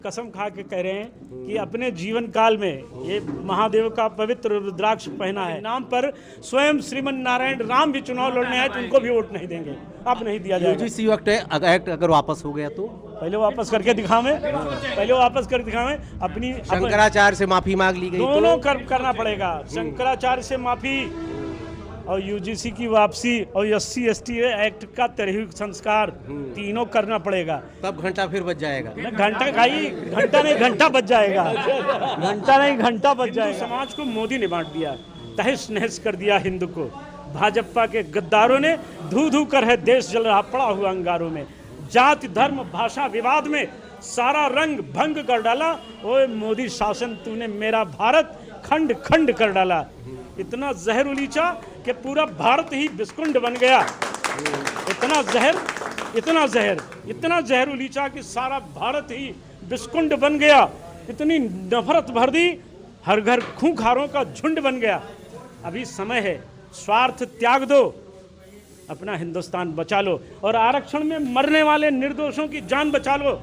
कसम खा के कह रहे हैं कि अपने जीवन काल में ये महादेव का पवित्र रुद्राक्ष पहना है नाम पर स्वयं श्रीमन नारायण राम भी चुनाव लड़ने आए तो उनको भी वोट नहीं देंगे। अब नहीं दिया जाएगा। यूजीसी एक्ट अगर वापस हो गया तो पहले वापस करके दिखावें, पहले वापस कर दिखावें। अपनी शंकराचार्य से माफी मांग ली गई, दोनों करना पड़ेगा। शंकराचार्य से माफी और यूजीसी की वापसी और SC/ST एक्ट का तहरीक संस्कार तीनों करना पड़ेगा। तब घंटा फिर बच जाएगा। घंटा नहीं घंटा बच जाएगा। घंटा नहीं घंटा बच जाएगा। समाज को मोदी ने बांट दिया, तहस नहस कर दिया हिंदू को। भाजपा के गद्दारों ने धू धू कर है देश जल रहा पड़ा हुआ अंगारों में। जाति धर्म भाषा विवाद में सारा रंग भंग कर डाला। ओए मोदी शासन तूने मेरा भारत खंड खंड कर डाला। इतना जहर उलीचा कि पूरा भारत ही बिस्कुंड बन गया। इतना जहर उलीचा कि सारा भारत ही बिस्कुंड बन गया। इतनी नफरत भर दी, हर घर खूंखारों का झुंड बन गया। अभी समय है, स्वार्थ त्याग दो, अपना हिंदुस्तान बचा लो और आरक्षण में मरने वाले निर्दोषों की जान बचा लो।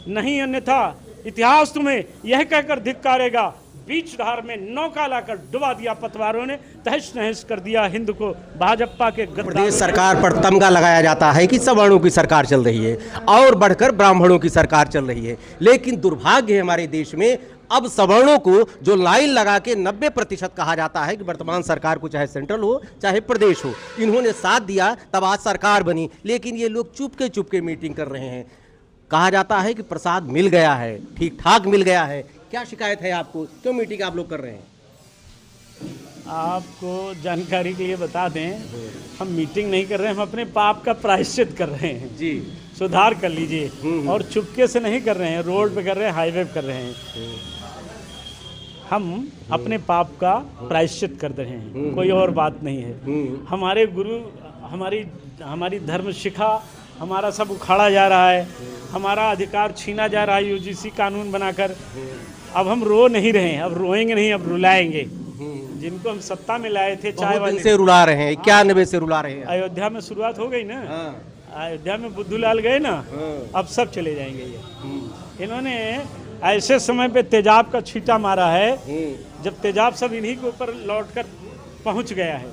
नहीं अन्यथा इतिहास तुम्हें यह कहकर धिक्कारेगा। बीच धार में नौका लाकर डुबा दिया पतवारों ने, तहस नहस कर दिया हिंद को भाजपा के प्रदेश सरकार पर तमगा लगाया जाता है कि सवर्णों की सरकार चल रही है और बढ़कर ब्राह्मणों की सरकार चल रही है। लेकिन दुर्भाग्य है हमारे देश में, अब सवर्णों को जो लाइन लगा के 90% कहा जाता है कि वर्तमान सरकार को चाहे सेंट्रल हो चाहे प्रदेश हो, इन्होंने साथ दिया तब आज सरकार बनी। लेकिन ये लोग चुपके मीटिंग कर रहे हैं। कहा जाता है कि प्रसाद मिल गया है, ठीक ठाक मिल गया है। क्या शिकायत है आपको, क्यों मीटिंग आप लोग कर रहे हैं? आपको जानकारी के लिए बता दें, हम मीटिंग नहीं कर रहे हैं, हम अपने पाप का प्रायश्चित कर रहे हैं जी। सुधार कर लीजिए। और चुपके से नहीं कर रहे हैं, रोड पे कर रहे हैं, हाईवे पे कर रहे हैं। हम अपने पाप का प्रायश्चित कर रहे हैं, कोई और बात नहीं है। हमारे गुरु, हमारी धर्म शिखा, हमारा सब उखाड़ा जा रहा है, हमारा अधिकार छीना जा रहा है यूजीसी कानून बनाकर। अब हम रो नहीं रहे हैं, अब रोएंगे नहीं, अब रुलाएंगे। जिनको हम सत्ता में लाए थे, चाय वाले से रुला रहे हैं, 91 से रुला रहे हैं। अयोध्या में शुरुआत हो गई ना। अयोध्या में बुद्धूलाल गए ना, अब सब चले जाएंगे। ये इन्होंने ऐसे समय पे तेजाब का छींटा मारा है जब तेजाब सब इन्हीं के ऊपर लौटकर पहुंच गया है।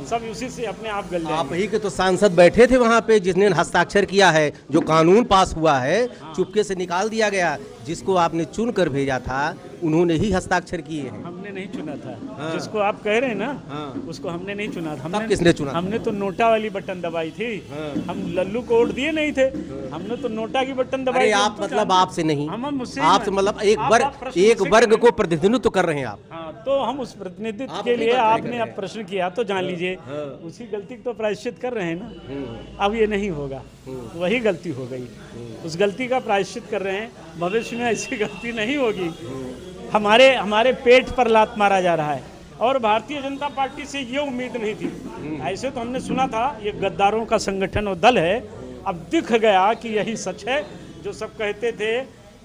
सब उसी से अपने आप गल जाएंगे। आप ही के तो सांसद बैठे थे वहां पे जिसने हस्ताक्षर किया है, जो कानून पास हुआ है चुपके से निकाल दिया गया। जिसको आपने चुन कर भेजा था उन्होंने ही हस्ताक्षर किए हैं। हमने नहीं चुना था। जिसको आप कह रहे हैं ना, उसको हमने नहीं चुना था। तब किसने चुना? हमने तो नोटा वाली बटन दबाई थी। हम लल्लू को वोट दिए नहीं थे, हमने तो नोटा की बटन दबाई। आप मतलब आपसे नहीं, मुझसे आपसे मतलब एक वर्ग को प्रतिनिधित्व कर रहे हैं आप। तो हम उस प्रतिनिधित्व के लिए आपने अब प्रश्न किया तो जान लीजिए, उसी गलती को तो प्रायश्चित कर रहे हैं ना। अब ये नहीं होगा, वही गलती हो गई, उस गलती का प्रायश्चित कर रहे हैं। भविष्य में ऐसी गलती नहीं होगी। हमारे पेट पर लात मारा जा रहा है और भारतीय जनता पार्टी से ये उम्मीद नहीं थी। ऐसे तो हमने सुना था ये गद्दारों का संगठन और दल है। अब दिख गया कि यही सच है। जो सब कहते थे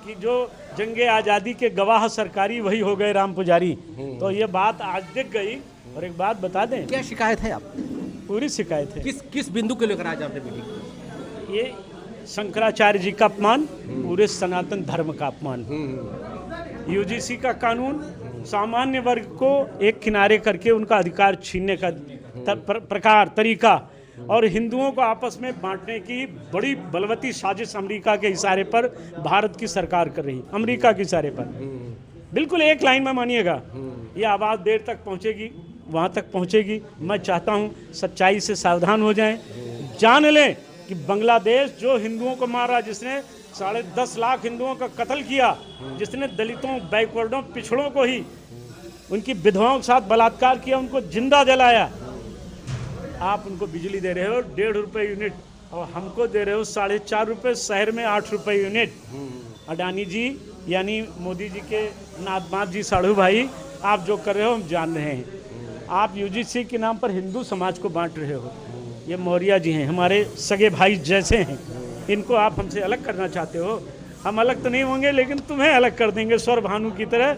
कि जो जंगे आज़ादी के गवाह सरकारी, वही हो गए राम पुजारी। तो ये बात आज दिख गई। और एक बात बता दें, क्या शिकायत है आप? पूरी शिकायत है। किस बिंदु के लेकर आज आपने मीटिंग? ये शंकराचार्य जी का अपमान, पूरे सनातन धर्म का अपमान, यूजीसी का कानून, सामान्य वर्ग को एक किनारे करके उनका अधिकार छीनने का प्रकार तरीका, और हिंदुओं को आपस में बांटने की बड़ी बलवती साजिश अमेरिका के इशारे पर भारत की सरकार कर रही, अमेरिका के इशारे पर। बिल्कुल एक लाइन में मानिएगा, ये आवाज़ देर तक पहुंचेगी, वहां तक पहुंचेगी। मैं चाहता हूं सच्चाई से सावधान हो जाएं, जान लें कि बांग्लादेश जो हिंदुओं को मारा, जिसने 10.5 लाख हिंदुओं का कत्ल किया, जिसने दलितों, बैकवर्डों, पिछड़ों को ही उनकी विधवाओं के साथ बलात्कार किया, उनको जिंदा जलाया, आप उनको बिजली दे रहे हो 1.5 रुपये यूनिट और हमको दे रहे हो 4.5 रुपये, शहर में 8 रुपये यूनिट। अडानी जी यानी मोदी जी के नादमाद जी, साढ़ू भाई, आप जो कर रहे हो हम जान रहे हैं। आप यूजीसी के नाम पर हिंदू समाज को बांट रहे हो। ये मौर्य जी हैं, हमारे सगे भाई जैसे हैं, इनको आप हमसे अलग करना चाहते हो। हम अलग तो नहीं होंगे, लेकिन तुम्हें अलग कर देंगे स्वर भानु की तरह।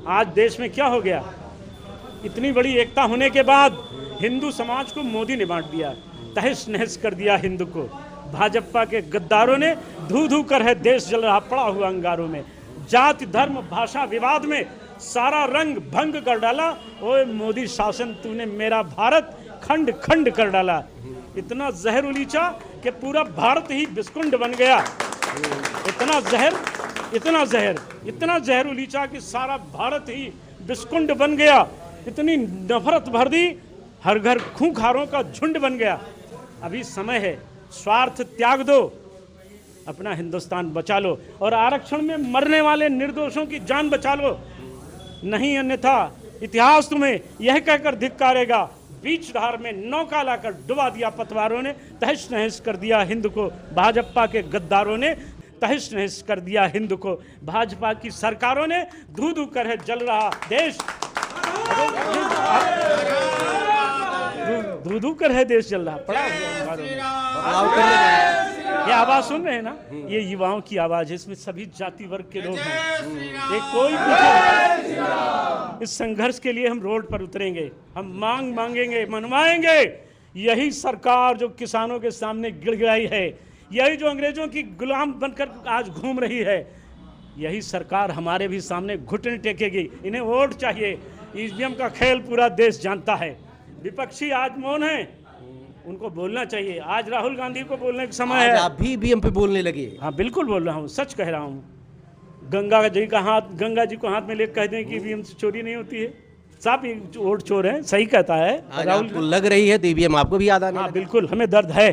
आज देश में क्या हो गया, इतनी बड़ी एकता होने के बाद हिंदू समाज को मोदी ने बांट दिया, तहस नहस कर दिया हिंदू को। भाजपा के गद्दारों ने धू धू कर है देश जल रहा पड़ा हुआ अंगारों में। जाति धर्म भाषा विवाद में सारा रंग भंग कर डाला। ओए मोदी शासन तूने मेरा भारत खंड खंड कर डाला। इतना जहर उलीचा कि पूरा भारत ही बिस्कुंड बन गया। इतना जहर उलीचा कि सारा भारत ही बिस्कुंड बन गया। इतनी नफरत भर दी, हर घर खूंखारों का झुंड बन गया। अभी समय है, स्वार्थ त्याग दो, अपना हिंदुस्तान बचा लो और आरक्षण में मरने वाले निर्दोषों की जान बचा लो। नहीं अन्यथा इतिहास तुम्हें यह कहकर धिक्कारेगा, बीच धार में नौका लाकर डुबा दिया पतवारों ने, तहस नहस कर दिया हिंद को भाजपा के गद्दारों ने, तहस नहस कर दिया हिंद को भाजपा की सरकारों ने। धू धू कर है जल रहा देश, धू धू कर है देश जल रहा पड़ा हुआ। ये आवाज सुन रहे हैं ना, ये युवाओं की आवाज है, इसमें सभी जाति वर्ग के लोग हैं। ये कोई पूछे, इस संघर्ष के लिए हम रोड पर उतरेंगे, हम मांग मांगेंगे, मनवाएंगे। यही सरकार जो किसानों के सामने गिड़गिड़ाई है, यही जो अंग्रेजों की गुलाम बनकर आज घूम रही है, यही सरकार हमारे भी सामने घुटने टेकेगी। इन्हें वोट चाहिए। ईवीएम का खेल पूरा देश जानता है। विपक्षी आज मौन है, उनको बोलना चाहिए। आज राहुल गांधी को बोलने का समय है। आप भी ईवीएम पे बोलने लगे? हाँ बिल्कुल बोल रहा हूँ, सच कह रहा हूँ। गंगा जी को हाथ में लेकर कह दें कि ईवीएम से चोरी नहीं होती है, साफ वोट चोर है, सही कहता है राहुल को लग रही है तो ईवीएम आपको भी याद आने हाँ बिल्कुल, हमें दर्द है।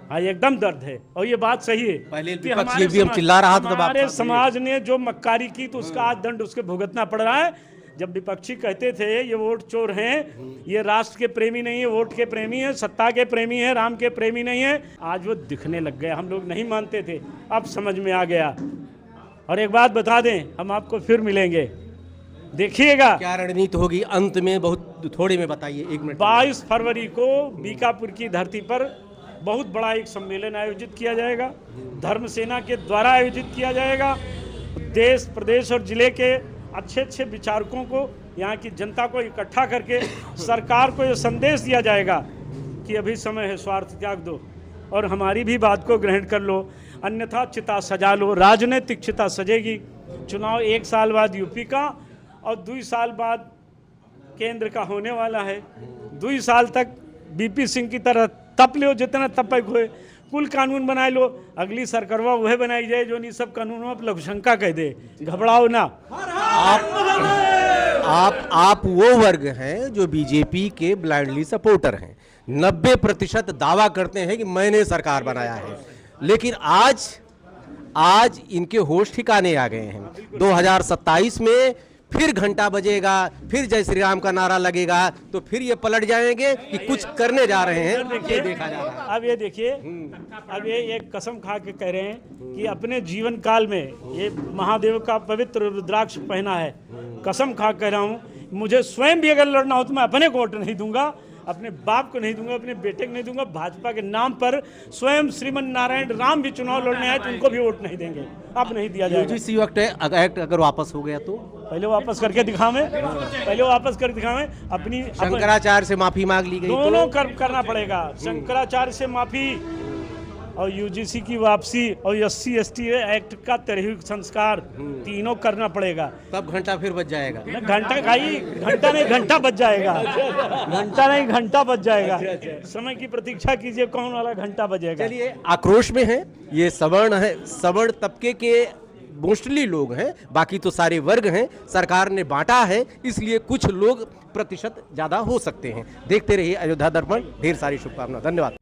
हाँ एकदम दर्द है और ये बात सही है। पहले विपक्षी ईवीएम चिल्ला रहा था, हमारे समाज ने जो मक्कारी की तो उसका आज दंड उसके भुगतना पड़ रहा है। जब विपक्षी कहते थे ये वोट चोर हैं, ये राष्ट्र के प्रेमी नहीं है, वोट के प्रेमी है, सत्ता के प्रेमी है, राम के प्रेमी नहीं है, आज वो दिखने लग गए। हम लोग नहीं मानते थे, अब समझ में आ गया। और एक बात बता दें, हम आपको फिर मिलेंगे, देखिएगा क्या रणनीति होगी अंत में, बहुत थोड़ी में बताइए, 1 मिनट। 22 फरवरी को बीकापुर की धरती पर बहुत बड़ा एक सम्मेलन आयोजित किया जाएगा, धर्म सेना के द्वारा आयोजित किया जाएगा। देश प्रदेश और जिले के अच्छे विचारकों को, यहाँ की जनता को इकट्ठा करके सरकार को ये संदेश दिया जाएगा कि अभी समय है, स्वार्थ त्याग दो और हमारी भी बात को ग्रहण कर लो, अन्यथा चिता सजा लो। राजनीतिक चिता सजेगी। चुनाव 1 साल बाद यूपी का और 2 साल बाद केंद्र का होने वाला है। 2 साल तक बीपी सिंह की तरह तप लो, जितना तपक हुए, कुल कानून बनाए लो। अगली सरकारवा वह बनाई जाए जो नहीं सब कानूनों पर लघुशंका कह दे। घबराओ ना। आप वो वर्ग हैं जो बीजेपी के ब्लाइंडली सपोर्टर हैं। 90% दावा करते हैं कि मैंने सरकार बनाया है, लेकिन आज इनके होश ठिकाने आ गए हैं। 2027 में फिर घंटा बजेगा, फिर जय श्री राम का नारा लगेगा, तो फिर ये पलट जाएंगे कि कुछ करने जा रहे हैं। देखिए, देखा जा रहा है। अब ये देखिए, अब ये एक कसम खा के कह रहे हैं कि अपने जीवन काल में ये महादेव का पवित्र रुद्राक्ष पहना है। कसम खा कह रहा हूँ, मुझे स्वयं भी अगर लड़ना हो तो मैं अपने को वोट नहीं दूंगा, अपने बाप को नहीं दूंगा, अपने बेटे को नहीं दूंगा। भाजपा के नाम पर स्वयं श्रीमन नारायण राम भी चुनाव लड़ने आए तो उनको भी वोट नहीं देंगे। अब नहीं दिया जाएगा। यूजीसी एक्ट अगर वापस हो गया तो पहले वापस करके दिखावें, अपनी शंकराचार्य से माफी मांग ली गई, दोनों करना पड़ेगा। शंकराचार्य से माफी और यूजीसी की वापसी और SC/ST एक्ट का तरह संस्कार, तीनों करना पड़ेगा। तब घंटा फिर बज जाएगा। घंटा नहीं, घंटा बज जाएगा। घंटा नहीं, घंटा बज जाएगा। समय की प्रतीक्षा कीजिए, कौन वाला घंटा बजेगा। चलिए, आक्रोश में है ये सवर्ण है, सवर्ण तबके के मोस्टली लोग हैं, बाकी तो सारे वर्ग हैं। सरकार ने बांटा है, इसलिए कुछ लोग प्रतिशत ज्यादा हो सकते हैं। देखते रहिए अयोध्या दर्पण। ढेर सारी शुभकामनाएं। धन्यवाद।